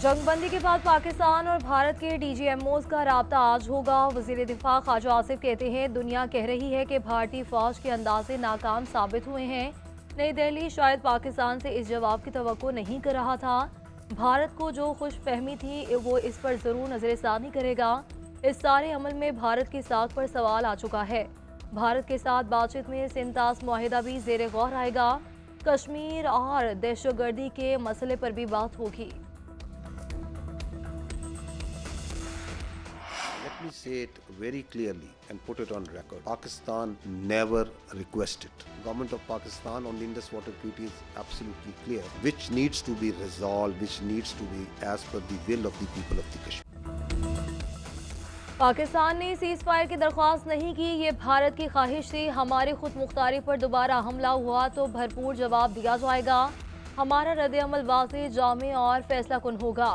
जंग बंदी के बाद पाकिस्तान और भारत के डीजीएमओज का राब्ता आज होगा। वजीर दिफा ख्वाजा आसिफ कहते हैं दुनिया कह रही है कि भारतीय फौज के अंदाजे नाकाम साबित हुए हैं। नई दिल्ली शायद पाकिस्तान से इस जवाब की तवक्को नहीं कर रहा था। भारत को जो खुश फहमी थी वो इस पर जरूर नजरसानी करेगा। इस सारे अमल में भारत की साख पर सवाल आ चुका है। भारत के साथ बातचीत में सिंतास मुआहिदा भी जेर गौर आएगा। कश्मीर और दहशतगर्दी के मसले पर भी बात होगी। Let me say it very clearly and put it on record. Pakistan never requested. Government of Pakistan on the Indus Water Treaty is absolutely clear, which needs to be resolved, which needs to be as per the will of the people of the Kashmir. Pakistan ने cease fire की दरख्वास्त नहीं की, ये भारत की ख्वाहिश थी। हमारी खुद मुख्तारी पर दोबारा हमला हुआ तो भरपूर जवाब दिया जाएगा। हमारा रद्द-ए-अमल वाज़ेह, जामे और फैसला कुन होगा।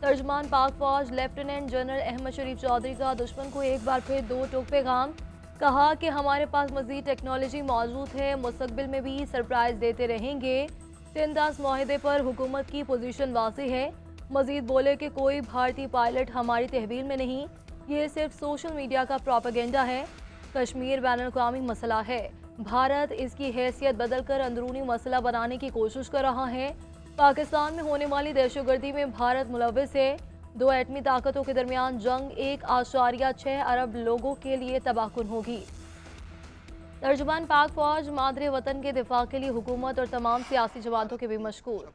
तर्जमान पाक फौज लेफ्टिनेंट जनरल अहमद शरीफ चौधरी का दुश्मन को एक बार फिर दो टोक पैगाम। कहा कि हमारे पास मजीद टेक्नोलॉजी मौजूद है, मुस्तकबिल में भी सरप्राइज देते रहेंगे। सिंतास मुआहिदे पर हुकूमत की पोजीशन वाज़ेह है। मजीद बोले कि कोई भारतीय पायलट हमारी तहवील में नहीं, ये सिर्फ सोशल मीडिया का प्रोपेगेंडा है। कश्मीर बैनुल-अक़वामी मसला है, भारत इसकी हैसियत बदल कर अंदरूनी मसला बनाने की कोशिश कर रहा है। पाकिस्तान में होने वाली दहशतगर्दी में भारत मुलव्विस है। दो एटमी ताकतों के दरमियान जंग 1.6 अरब लोगों के लिए तबाहकुन होगी। तर्जुमान पाक फौज मादरे वतन के दिफा के लिए हुकूमत और तमाम सियासी जमातों के भी मशकूर।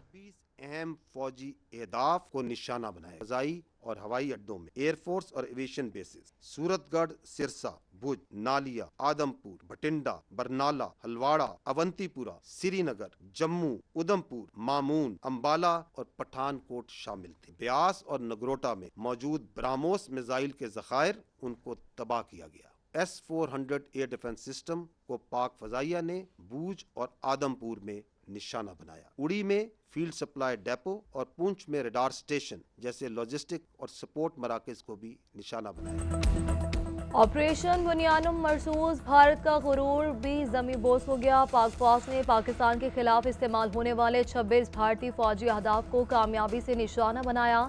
अहम फौजी अहदाफ को निशाना बनाया। फ़ज़ाई और हवाई अड्डों में एयरफोर्स और एविएशन बेसिस सूरतगढ़, सिरसा, भुज, नालिया, आदमपुर, भटिंडा, बरनाला, हलवाड़ा, अवंतीपुरा, श्रीनगर, जम्मू, उधमपुर, मामून, अंबाला और पठानकोट शामिल थे। ब्यास और नगरोटा में मौजूद ब्राह्मोस मिसाइल के ज़खायर उनको तबाह किया गया। S-400 एयर डिफेंस सिस्टम को पाक फजाइया ने बूज और आदमपुर में निशाना बनाया। उड़ी में फील्ड सप्लाई डेपो और पूंछ में रडार स्टेशन जैसे लॉजिस्टिक और सपोर्ट मराकज को भी निशाना बनाया। ऑपरेशन बुनियानुम मरसूस, भारत का गुरूर भी जमी बोस हो गया। पाक फौज ने पाकिस्तान के खिलाफ इस्तेमाल होने वाले 26 भारतीय फौजी अहदाफ को कामयाबी से निशाना बनाया।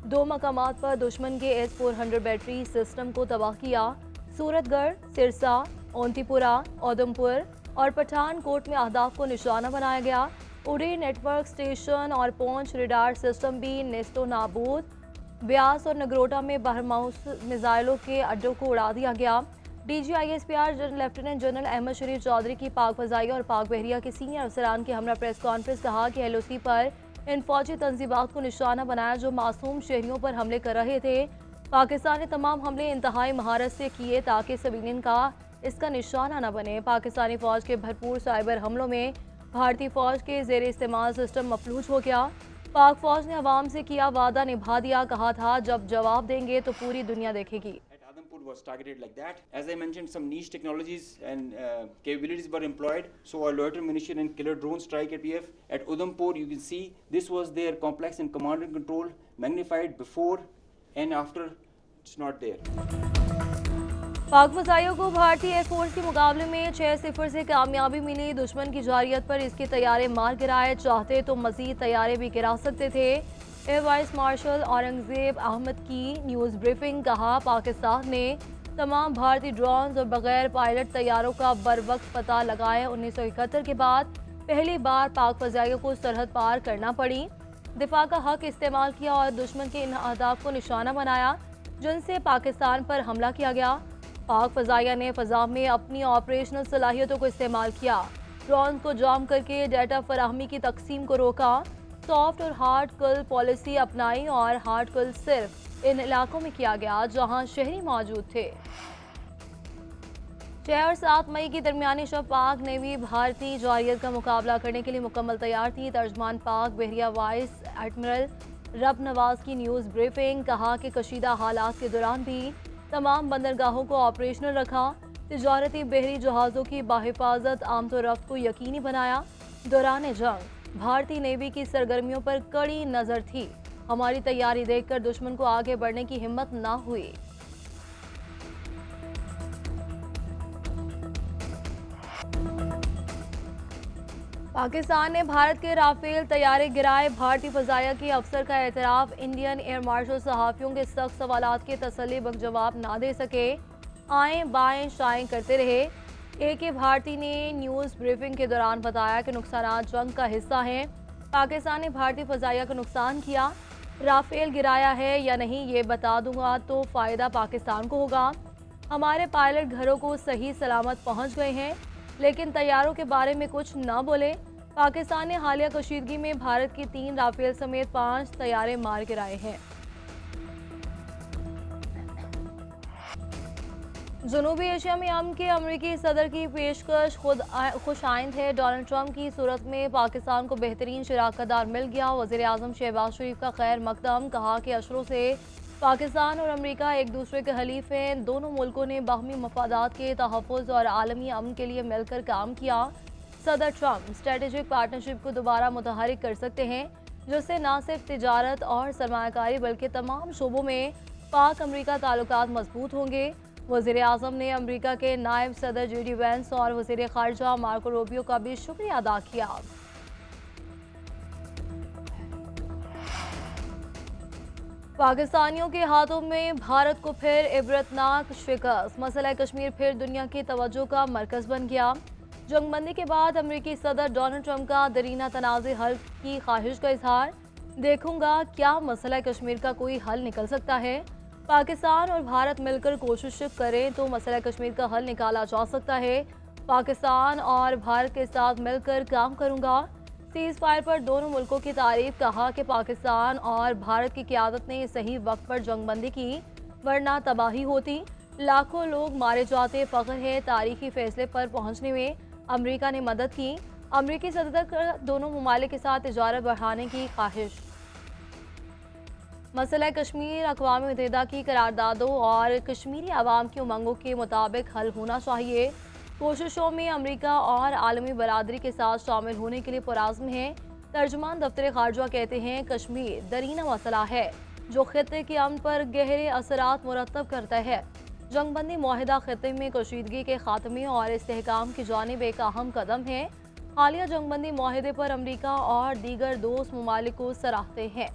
2 मकामात पर दुश्मन के S-400 बैटरी सिस्टम को तबाह किया। सूरतगढ़, सिरसा, ओंतीपुरा, उधमपुर और पठानकोट में अहदाफ को निशाना बनाया गया। उड़ी नेटवर्क स्टेशन और पौंछ रडार सिस्टम भी नेस्तो नाबूद। ब्यास और नगरोटा में बरहमाउस मिसाइलों के अड्डों को उड़ा दिया गया। DGISPR लेफ्टिनेंट जनरल अहमद शरीफ चौधरी की पाक फजाइया और पाक बहरिया के सीनियर अफसरान की हमरा प्रेस कॉन्फ्रेंस कहा कि LOC पर इन फौजी तंजीबात को निशाना बनाया जो मासूम शहरियों पर हमले कर रहे थे। पाकिस्तान ने तमाम हमले इंतहाई महारत से किए ताकि सिविलियन का इसका निशाना न बने। पाकिस्तानी फौज के भरपूर साइबर हमलों में भारतीय फौज के जेर इस्तेमाल सिस्टम मफलूज हो गया। पाक फौज ने अवाम से किया वादा निभा दिया, कहा था जब जवाब देंगे तो पूरी दुनिया देखेगी। Was targeted like that. As I mentioned, some niche technologies and capabilities were employed. So our loiter munition and killer drone strike at PF at Udhampur, you can see this was their complex and command and control, magnified before and after. It's not there. पाक फजाइयों को भारतीय air force के मुकाबले में 6-0 से कामयाबी मिली। दुश्मन की जारियत पर इसके तैयारे मार गिराए, चाहते तो मजीद तैयारे भी गिरा सकते थे। Air vice marshal Aurangzeb Ahmed की न्यूज़ ब्रीफिंग, कहा पाकिस्तान ने तमाम भारतीय ड्रोन्स और बगैर पायलट तैयारों का बर वक्त पता लगाया। 1971 के बाद पहली बार पाक फजाइयों को सरहद पार करना पड़ी। दिफा का हक इस्तेमाल किया और दुश्मन के इन अहदाफ को निशाना बनाया जिनसे पाकिस्तान पर हमला किया गया। पाक फजाइया ने फ़ज़ा में अपनी ऑपरेशनल सलाहियतों को इस्तेमाल किया। ड्रोन को जाम करके डाटा फराहमी की तकसीम को रोका। सॉफ्ट और हार्ड किल पॉलिसी अपनाई और हार्ड किल सिर्फ इन इलाकों में किया गया जहां शहरी मौजूद थे। 6 और 7 मई की दरमियानी शब पाक नेवी भारतीय जारियत का मुकाबला करने के लिए मुकम्मल तैयार थी। तर्जमान पाक बहरिया वाइस एडमिरल रब नवाज की न्यूज़ ब्रीफिंग, कहा कि कशीदा हालात के दौरान भी तमाम बंदरगाहों को ऑपरेशनल रखा। तिजारती बहरी जहाज़ों की बाहिफाजत आमद रफ्त को यकीनी बनाया। दौरान जंग भारतीय नेवी की सरगर्मियों पर कड़ी नज़र थी। हमारी तैयारी देखकर दुश्मन को आगे बढ़ने की हिम्मत ना हुई। पाकिस्तान ने भारत के राफेल तैयारे गिराए। भारतीय फजाइया के अफसर का एतराफ। इंडियन एयर मार्शल सहाफ़ियों के सख्त सवालात के तसल्ली बख्श जवाब ना दे सके, आएँ बाएँ शाएँ करते रहे। AK भारती ने न्यूज़ ब्रीफिंग के दौरान बताया कि नुकसान जंग का हिस्सा हैं। पाकिस्तान ने भारतीय फजाइया का नुकसान किया। राफेल गिराया है या नहीं ये बता दूंगा तो फ़ायदा पाकिस्तान को होगा। हमारे पायलट घरों को सही सलामत पहुंच गए हैं, लेकिन तैयारों के बारे में कुछ न बोले। पाकिस्तान ने हालिया कशीदगी में भारत की 3 राफेल समेत 5 तैयारे मार गिराए हैं। जनूबी एशिया में अमन के अमरीकी सदर की पेशकश खुश आइंद है। डोनाल्ड ट्रंप की सूरत में पाकिस्तान को बेहतरीन शराकतदार मिल गया। वज़ीर आज़म शहबाज शरीफ का खैर मकदम। कहा कि अशरों से पाकिस्तान और अमेरिका एक दूसरे के हलीफ हैं। दोनों मुल्कों ने बाहमी मफादात के तहफ़्फ़ुज़ और आलमी अमन के लिए मिलकर काम किया। सदर ट्रंप स्ट्रेटेजिक पार्टनरशिप को दोबारा मुतहरिक कर सकते हैं, जिससे न सिर्फ तिजारत और सरमायाकारी बल्कि तमाम शोबों में पाक अमेरिका ताल्लुकात मजबूत होंगे। वज़ीर आज़म ने अमेरिका के नायब सदर JD वैंस और वज़ीर ख़ारिजा मार्को रूबियो का भी शुक्रिया अदा किया। पाकिस्तानियों के हाथों में भारत को फिर इबरतनाक शिकस्त। मसला कश्मीर फिर दुनिया की तवज्जो का मरकज़ बन गया। जंगबंदी के बाद अमेरिकी सदर डोनाल्ड ट्रंप का दरीना तनाज़े हल की ख्वाहिश का इजहार। देखूंगा क्या मसला कश्मीर का कोई हल निकल सकता है। पाकिस्तान और भारत मिलकर कोशिश करें तो मसला कश्मीर का हल निकाला जा सकता है। पाकिस्तान और भारत के साथ मिलकर काम करूंगा। सीज़ फायर पर दोनों मुल्कों की तारीफ। कहा कि पाकिस्तान और भारत की क़यादत ने सही वक्त पर जंगबंदी की, वरना तबाही होती। लाखों लोग मारे जाते। फ़ख्र है तारीखी फैसले पर पहुंचने में अमेरिका ने मदद की। अमेरिकी सदर का दोनों ममालिक के साथ तिजारत बढ़ाने की ख्वाहिश। मसला कश्मीर अक़वाम मुत्तहिदा की करारदादों और कश्मीरी अवाम की उमंगों के मुताबिक हल होना चाहिए। कोशिशों में अमेरिका और आलमी बरादरी के साथ शामिल होने के लिए पुरज़्म है। तर्जुमान दफ्तर ख़ारजा कहते हैं कश्मीर दरीना मसला है जो खित्ते के अमन पर गहरे असरात मुरतब करता है। जंगबंदी मुआहिदा खित्ते में कशीदगी के खात्मे और इस्तेहकाम की जानिब एक अहम कदम है। हालिया जंगबंदी मुआहिदे पर अमेरिका और दीगर दोस्त ममालिक को सराहते हैं।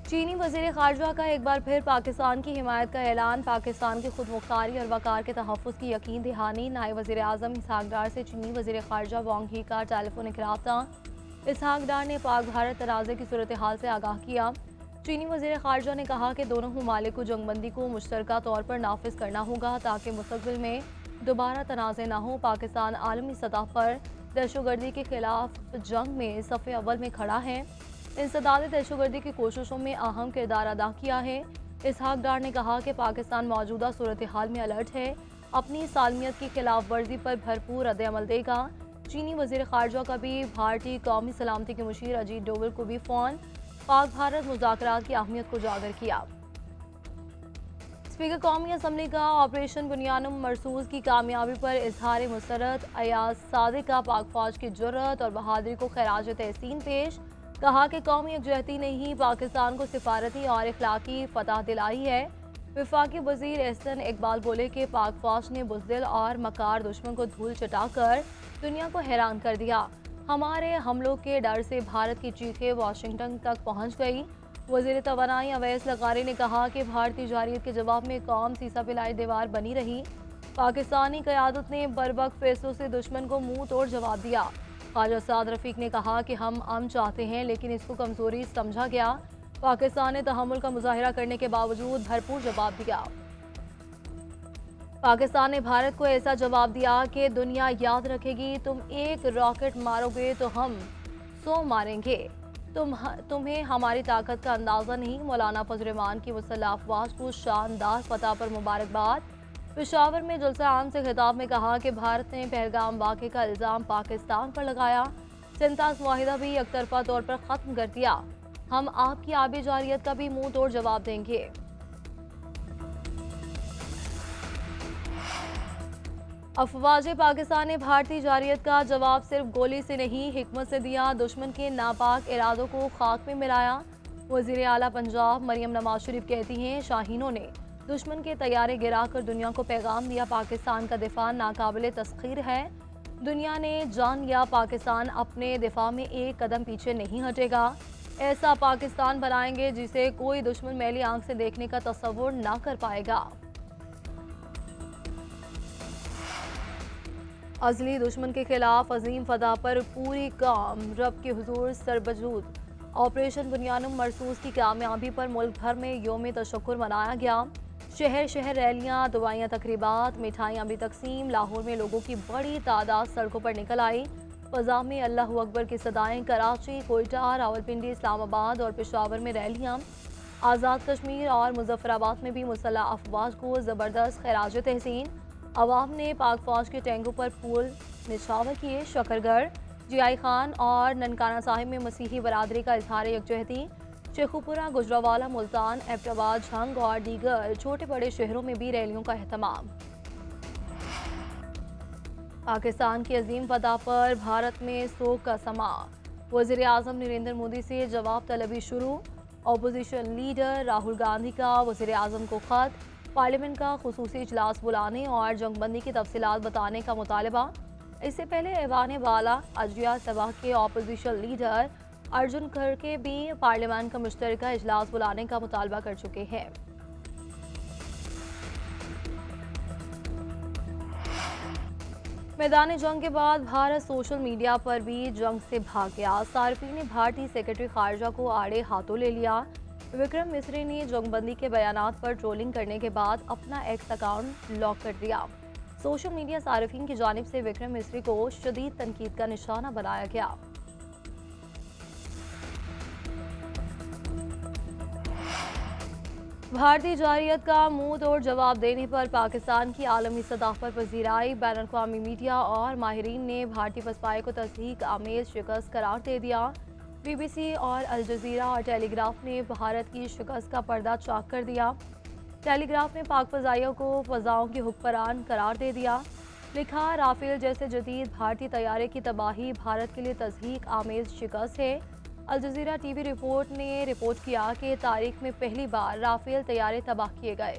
चीनी वज़ीर ख़ारिजा का एक बार फिर पाकिस्तान की हिमायत का ऐलान। पाकिस्तान की खुदमुख्तारी और वक़ार के तहफ़्फ़ुज़ की यकीन दहानी। नायब वज़ीर आज़म इसहाक़ डार से चीनी वज़ीर ख़ारिजा वांग ही का टेलीफोनिक रब्ता। इसहाक़ डार ने पाक भारत तनाज़े की सूरत हाल से आगाह किया। चीनी वज़ीर ख़ारिजा ने कहा कि दोनों ममालिक को जंगबंदी को मुश्तरका तौर पर नाफिज करना होगा ताकि मुस्तक़बिल में दोबारा तनाज़े न हो। पाकिस्तान आलमी सतह पर दहशतगर्दी के खिलाफ जंग में सफ़े अव्वल में खड़ा है। इंसदाद दहशतगर्दी की कोशिशों में अहम किरदार अदा किया है। इसहाक़ डार ने कहा कि पाकिस्तान मौजूदा सूरत हाल में अलर्ट है, अपनी सालमियत की खिलाफ वर्जी पर भरपूर रद्द-ए-अमल देगा। चीनी वज़ीर ख़ारिजा का भी भारतीय कौमी सलामती के मुशीर अजीत डोवल को भी फ़ोन पाक भारत मुज़ाकरात की अहमियत को उजागर किया। स्पीकर कौमी असम्बली का ऑपरेशन बुनियानुम मरसूज़ की कामयाबी पर इजहार मुसरत। अयाज सादिक का पाक फ़ौज की जुर्रत और बहादुरी को खैराज तहसीन पेश। कहा कि कौमी यकजहती ने ही पाकिस्तान को सिफारती और इखलाकी फतह दिलाई है। वफाकी वज़ीर एहसन इकबाल बोले कि पाक फ़ौज ने बुज़दिल और मकार दुश्मन को धूल चटाकर दुनिया को हैरान कर दिया। हमारे हमलों के डर से भारत की चीखें वाशिंगटन तक पहुँच गई। वज़ीर तवानाई अवैस लगारी ने कहा कि भारतीय जारियत के जवाब में कौम सीसा पिलाई दीवार बनी रही। पाकिस्तानी क़यादत ने बरवक्त फैसलों से दुश्मन को मुंह तोड़ जवाब दिया। ख्वाजा साद रफ़ीक ने कहा कि हम अमन चाहते हैं लेकिन इसको कमज़ोरी समझा गया। पाकिस्तान ने तहम्मुल का मुजाहिरा करने के बावजूद भरपूर जवाब दिया। पाकिस्तान ने भारत को ऐसा जवाब दिया कि दुनिया याद रखेगी, तुम एक रॉकेट मारोगे तो हम 100 मारेंगे। तुम्हें हमारी ताकत का अंदाज़ा नहीं। मौलाना फजल रहमान की मुसल्लह अफवाज को शानदार फतह पर मुबारकबाद। पेशावर में जलसा आम से खिताब में कहा कि भारत ने पहलगाम वाक़े का इल्ज़ाम पाकिस्तान पर लगाया। सिंतास मुआहिदा भी एकतरफा तौर पर ख़त्म कर दिया। हम आपकी आबी जारियत का भी मुंह तोड़ जवाब देंगे। अफवाज पाकिस्तान ने भारतीय जारियत का जवाब सिर्फ गोली से नहीं हिकमत से दिया। दुश्मन के नापाक इरादों को खाक में मिलाया। वज़ीर आला पंजाब मरियम नवाज शरीफ कहती हैं शाहीनों ने दुश्मन के तैयारे गिराकर दुनिया को पैगाम दिया, पाकिस्तान का दिफा नाकाबिले तस्खीर है। दुनिया ने जान लिया पाकिस्तान अपने दिफा में एक कदम पीछे नहीं हटेगा। ऐसा पाकिस्तान बनाएंगे जिसे कोई दुश्मन मैली आंख से देखने का तस्वुर ना कर पाएगा। अजली दुश्मन के खिलाफ अजीम फदा पर पूरी कौम रब के हुजूर सरबजूद। ऑपरेशन बुनियानुम मरसूस की कामयाबी पर मुल्क भर में योम तशक्कुर मनाया गया। शहर शहर रैलियां, दवाइयां, तकरीबात, मिठाइयां भी तकसीम। लाहौर में लोगों की बड़ी तादाद सड़कों पर निकल आई। फजा में अल्लाह अकबर की सदाएं। कराची, कोयटा, रावलपिंडी, इस्लामाबाद और पेशावर में रैलियां। आज़ाद कश्मीर और मुजफ्फराबाद में भी मुसल्लह अफवाज को ज़बरदस्त खैराज तहसीन। अवाम ने पाक फौज के टैंकों पर फूल निछावर किए। शकरगढ़, जियाई खान और ननकाना साहिब में मसीही बरादरी का इजहार यकजहती। शेखुपुरा, गुजरावाला, मुल्तान, एबटाबाद, झंग और दीगर छोटे बड़े शहरों में भी रैलियों का अहतमाम। पाकिस्तान की अजीम फतह पर भारत में सोग का समा। वज़ीर आज़म नरेंद्र मोदी से जवाब तलबी शुरू। अपोजिशन लीडर राहुल गांधी का वज़ीर आज़म को खत। पार्लियामेंट का खुसूसी इजलास बुलाने और जंगबंदी की तफसीलात बताने का मुतालबा। इससे पहले ऐवान बाला अजलिया सभा के अपोजिशन लीडर अर्जुन खड़गे भी पार्लियामेंट का मुश्तरका इजलास बुलाने का मुतालबा कर चुके हैं। मैदान जंग के बाद भारत सोशल मीडिया पर भी जंग से भाग गया। सार्फिन ने भारतीय सेक्रेटरी खारजा को आड़े हाथों ले लिया। विक्रम मिस्री ने जंगबंदी के बयानात पर ट्रोलिंग करने के बाद अपना एक्स अकाउंट लॉक कर दिया। सोशल मीडिया सार्फिन की जानिब से विक्रम मिस्री को शदीद तनकीद का निशाना बनाया गया। भारतीय जारियत का मुंह तोड़ जवाब देने पर पाकिस्तान की आलमी सतह पर पजीराई। बैन अल-अक़वामी मीडिया और माहिरीन ने भारतीय पसपाई को तस्दीक आमेज शिकस्त करार दे दिया। BBC और अल जज़ीरा और टेलीग्राफ ने भारत की शिकस्त का पर्दा चाक कर दिया। टेलीग्राफ ने पाक फ़ज़ाइयों को फ़ज़ाओं की हुक्मरान करार दे दिया। लिखा, राफेल जैसे जदीद भारतीय तैयारे की तबाही भारत के लिए तस्दीक आमेज शिकस्त है। अल जज़ीरा TV रिपोर्ट ने रिपोर्ट किया कि तारीख में पहली बार राफेल तैयारे तबाह किए गए।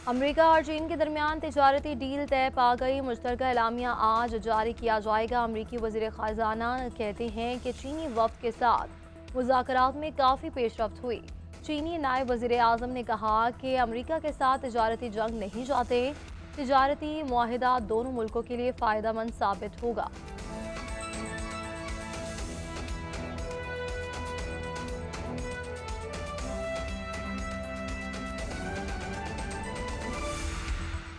अमेरिका और चीन के दरमियान तिजारती डील तय पा गई। मुश्तरका एलामिया आज जारी किया जाएगा। अमरीकी वज़ीर ख़ज़ाना कहते हैं कि चीनी वफ़द के साथ मुज़ाकरात में काफ़ी पेशरफ्त हुई। चीनी नायब वज़ीर आज़म ने कहा कि अमरीका के साथ तिजारती जंग नहीं चाहते। तिजारती मुआहिदा दोनों मुल्कों के लिए फ़ायदेमंद साबित होगा।